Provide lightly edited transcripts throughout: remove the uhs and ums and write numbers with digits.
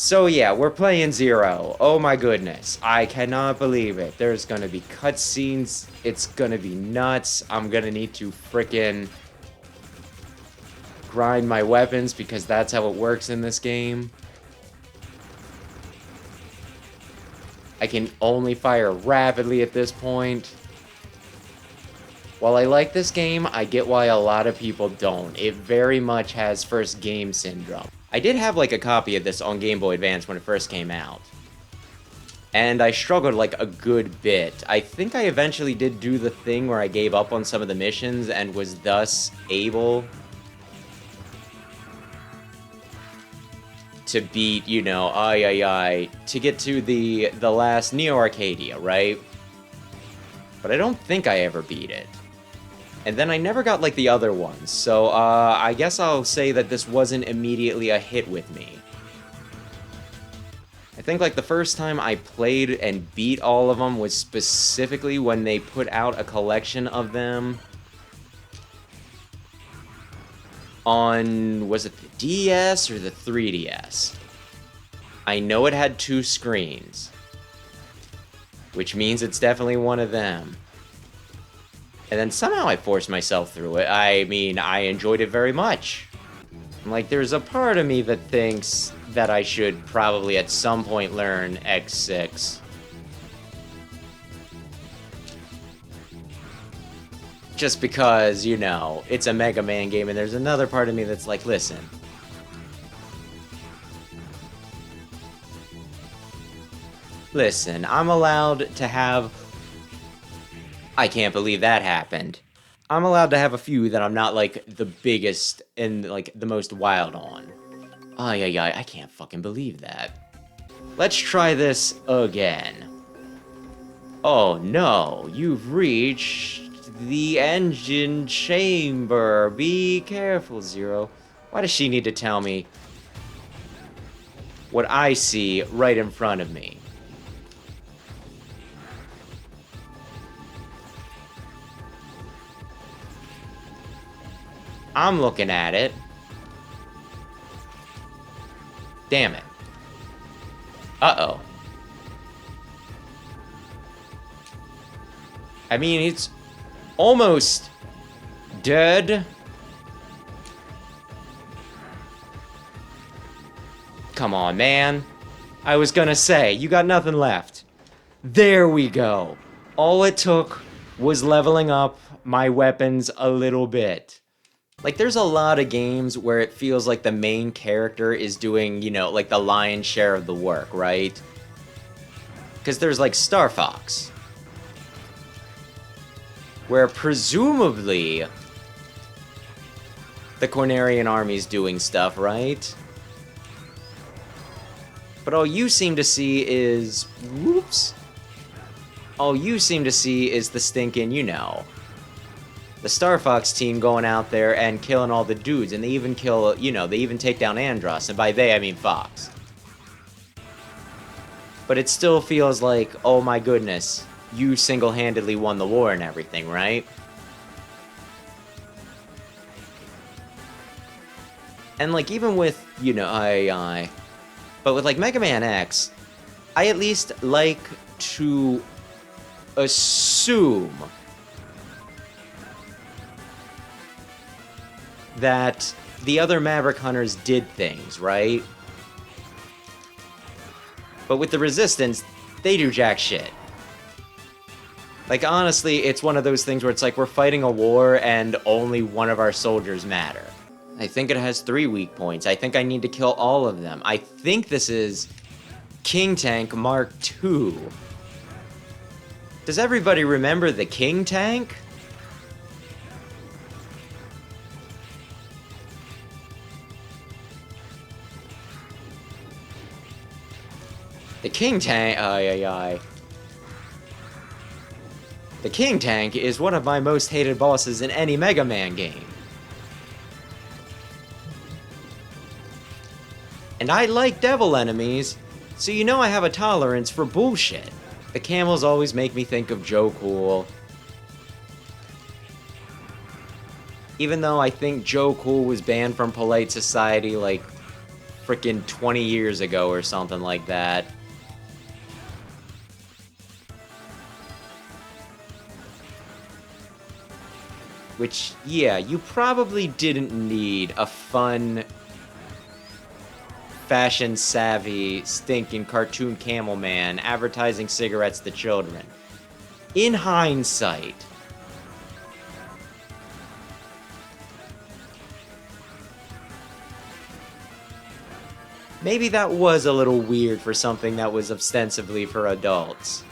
So yeah, we're playing Zero. Oh my goodness. I cannot believe it. There's gonna be cutscenes. It's gonna be nuts. I'm gonna need to frickin' grind my weapons because that's how it works in this game. I can only fire rapidly at this point. While I like this game, I get why a lot of people don't. It very much has first game syndrome. I did have like a copy of this on Game Boy Advance when it first came out. And I struggled like a good bit. I think I eventually did do the thing where I gave up on some of the missions and was thus able to beat, you know, to get to the last Neo Arcadia, right? But I don't think I ever beat it. And then I never got, like, the other ones, so, I guess I'll say that this wasn't immediately a hit with me. I think, like, the first time I played and beat all of them was specifically when they put out a collection of them on, was it the DS or the 3DS? I know it had 2 screens, which means it's definitely one of them. And then somehow I forced myself through it. I mean, I enjoyed it very much. Like, there's a part of me that thinks that I should probably at some point learn X6. Just because, you know, it's a Mega Man game, and there's another part of me that's like, listen. Listen, I'm allowed to have... I can't believe that happened. I'm allowed to have a few that I'm not, like, the biggest and, like, the most wild on. I can't fucking believe that. Let's try this again. Oh no, you've reached the engine chamber. Be careful, Zero. Why does she need to tell me what I see right in front of me? I'm looking at it. Damn it. Uh-oh. I mean, it's almost dead. Come on, man. I was gonna say, you got nothing left. There we go. All it took was leveling up my weapons a little bit. Like, there's a lot of games where it feels like the main character is doing, you know, like the lion's share of the work, right? Because there's, like, Star Fox, where presumably the Cornerian army's doing stuff, right? But all you seem to see is... Whoops. All you seem to see is the stinking, you know... the Star Fox team going out there and killing all the dudes, and they even kill, you know, they even take down Andross, and by they, I mean Fox. But it still feels like, oh my goodness, you single-handedly won the war and everything, right? And, like, even with, you know, but with, like, Mega Man X, I at least like to assume that the other Maverick Hunters did things, right? But with the Resistance, they do jack shit. Like, honestly, it's one of those things where it's like we're fighting a war and only one of our soldiers matter. I think it has 3 weak points. I think I need to kill all of them. I think this is King Tank Mark II. Does everybody remember the King Tank? The King Tank, The King Tank is one of my most hated bosses in any Mega Man game. And I like devil enemies, so you know I have a tolerance for bullshit. The camels always make me think of Joe Cool. Even though I think Joe Cool was banned from polite society like freaking 20 years ago or something like that. Which, yeah, you probably didn't need a fun, fashion-savvy, stinking cartoon camel man advertising cigarettes to children. In hindsight. Maybe that was a little weird for something that was ostensibly for adults.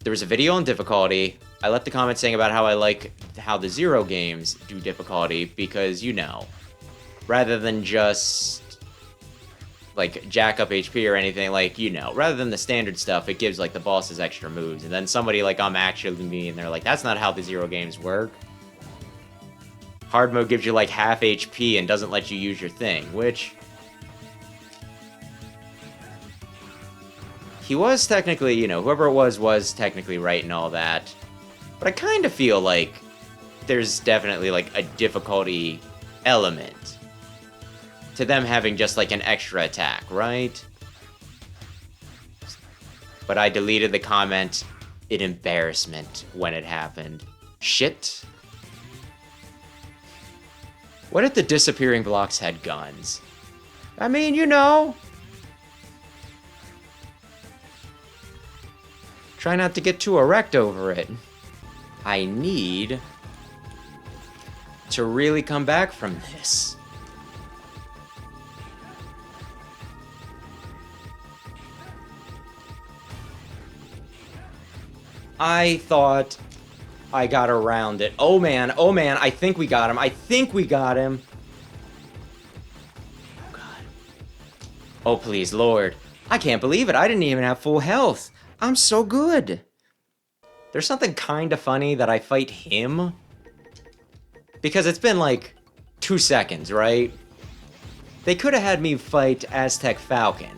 There was a video on difficulty. I left a comment saying about how I like how the Zero games do difficulty because, you know, rather than just, like, jack up HP or anything, like, you know, rather than the standard stuff, it gives, like, the bosses extra moves. And then somebody, like, I'm actually me, and they're like, that's not how the Zero games work. Hard mode gives you, like, half HP and doesn't let you use your thing, which... He was technically, you know, whoever it was technically right and all that. But I kind of feel like there's definitely, like, a difficulty element to them having just, like, an extra attack, right? But I deleted the comment in embarrassment when it happened. Shit. What if the disappearing blocks had guns? I mean, you know... Try not to get too erect over it. I need to really come back from this. I thought I got around it. Oh man, I think we got him. I think we got him. Oh god. Oh please, Lord. I can't believe it. I didn't even have full health. I'm so good. There's something kind of funny that I fight him. Because it's been like 2 seconds, right? They could have had me fight Aztec Falcon.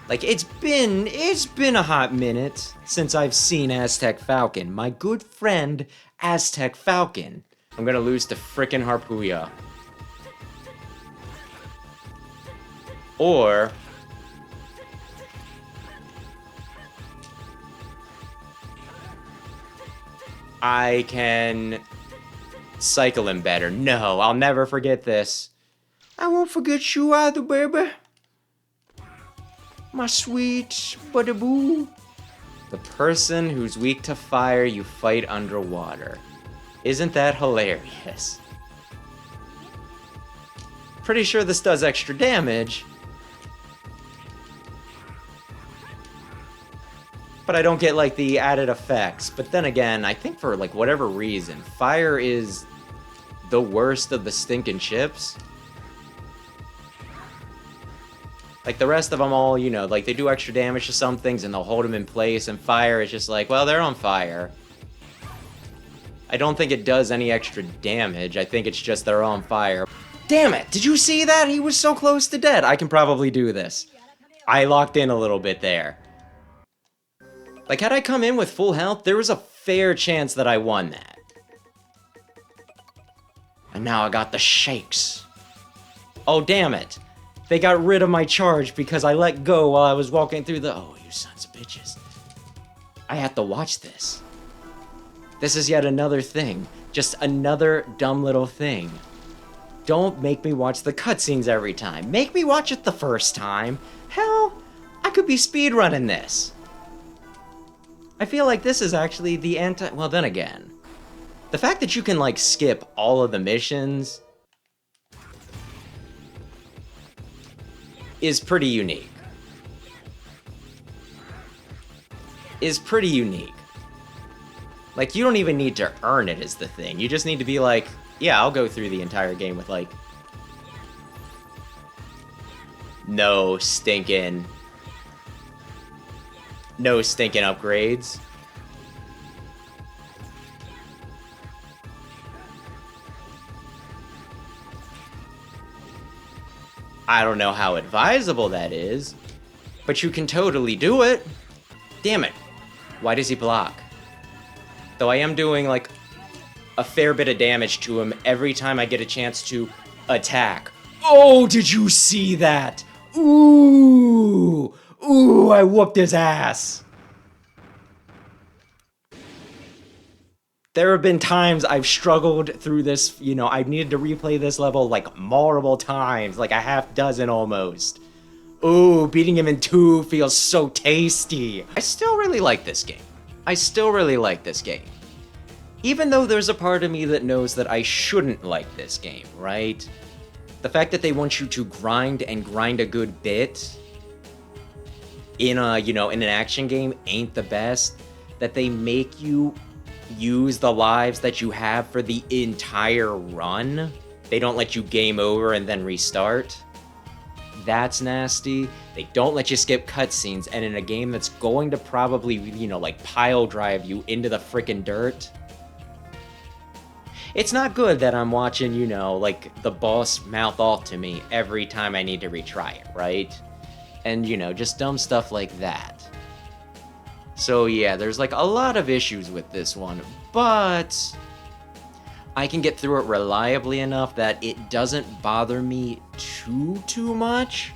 Like, it's been a hot minute since I've seen Aztec Falcon. My good friend, Aztec Falcon. I'm gonna lose to frickin' Harpuya. Or... I can... cycle him better. No, I'll never forget this. I won't forget you either, baby. My sweet buddy-boo. The person who's weak to fire you fight underwater. Isn't that hilarious? Pretty sure this does extra damage. But I don't get, like, the added effects. But then again, I think for, like, whatever reason, fire is the worst of the stinking chips. Like, the rest of them all, you know, like, they do extra damage to some things and they'll hold them in place, and fire is just like, well, they're on fire. I don't think it does any extra damage. I think it's just they're on fire. Damn it! Did you see that? He was so close to dead. I can probably do this. I locked in a little bit there. Like, had I come in with full health, there was a fair chance that I won that. And now I got the shakes. Oh, damn it. They got rid of my charge because I let go while I was walking through the... Oh, you sons of bitches. I have to watch this. This is yet another thing. Just another dumb little thing. Don't make me watch the cutscenes every time. Make me watch it the first time. Hell, I could be speedrunning this. I feel like this is actually the anti... Well, then again. The fact that you can, like, skip all of the missions... is pretty unique. Is pretty unique. Like, you don't even need to earn it is the thing. You just need to be like, yeah, I'll go through the entire game with, like... No stinking upgrades. I don't know how advisable that is, but you can totally do it. Damn it. Why does he block? Though I am doing, like, a fair bit of damage to him every time I get a chance to attack. Oh, did you see that? Ooh! Ooh, I whooped his ass! There have been times I've struggled through this, you know, I've needed to replay this level, like, multiple times, like a half dozen almost. Ooh, beating him in 2 feels so tasty. I still really like this game. I still really like this game. Even though there's a part of me that knows that I shouldn't like this game, right? The fact that they want you to grind and grind a good bit in a, you know, in an action game ain't the best. That they make you use the lives that you have for the entire run. They don't let you game over and then restart. That's nasty. They don't let you skip cutscenes, and in a game that's going to probably, you know, like pile drive you into the frickin' dirt. It's not good that I'm watching, you know, like the boss mouth off to me every time I need to retry it, right? And, you know, just dumb stuff like that. So yeah, there's like a lot of issues with this one, but I can get through it reliably enough that it doesn't bother me too much.